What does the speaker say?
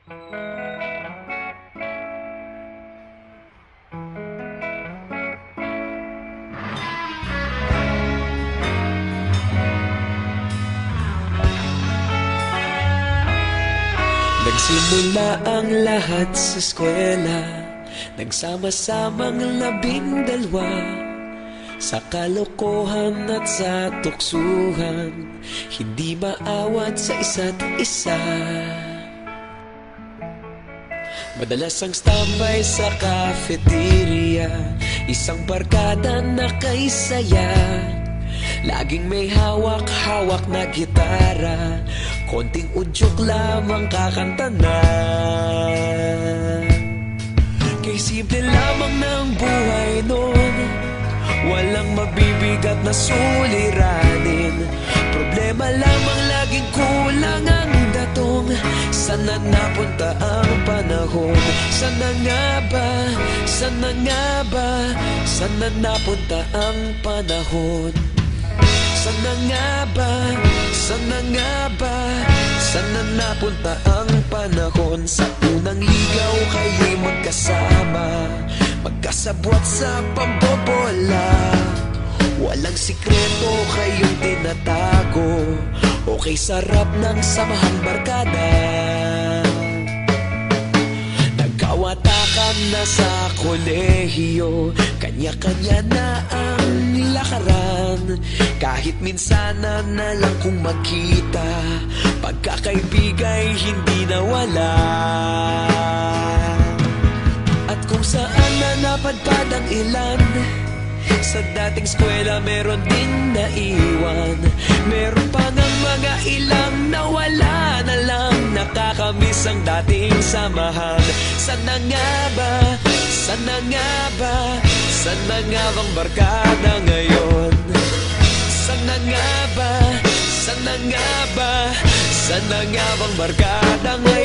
Nagsimula ang lahat sa eskwela, nagsama-samang 12, sa kalokohan at sa tuksuhan, hindi maawat sa isa't isa. Madalas ang standby sa cafeteria, isang barkada na kay saya. Laging may hawak-hawak na gitara, konting udyok lamang kakanta na. Kay simple lamang ng buhay nun, walang mabibigat na suliranin. Problema lamang laging kulang ang datong. Sana napunta ang panahon? Sana nga ba? Sana nga ba? Sana napunta ang panahon? Sana nga ba? Sana nga ba? Sana napunta ang panahon? Sa unang ligaw kayo'y magkasama, magkasabwat sa pambobola. Walang sikreto kayong tinatago, okay sarap ng samahang barkada. Nagkawatakan na sa kolehiyo, kanya-kanya na ang lakaran. Kahit minsan na lang kung magkita, pagkakaibigay hindi nawala. At kung saan na napadpad ang ilan, sa dating eskwela meron din naiwan. Meron pa ng mga ilang nawala na lang, nakakamiss ang dating samahan. Sana nga ba? Sana nga ba? Sana nga bang barkada ngayon? Sana nga ba? Sana nga ba? Sana nga bang barkada ngayon?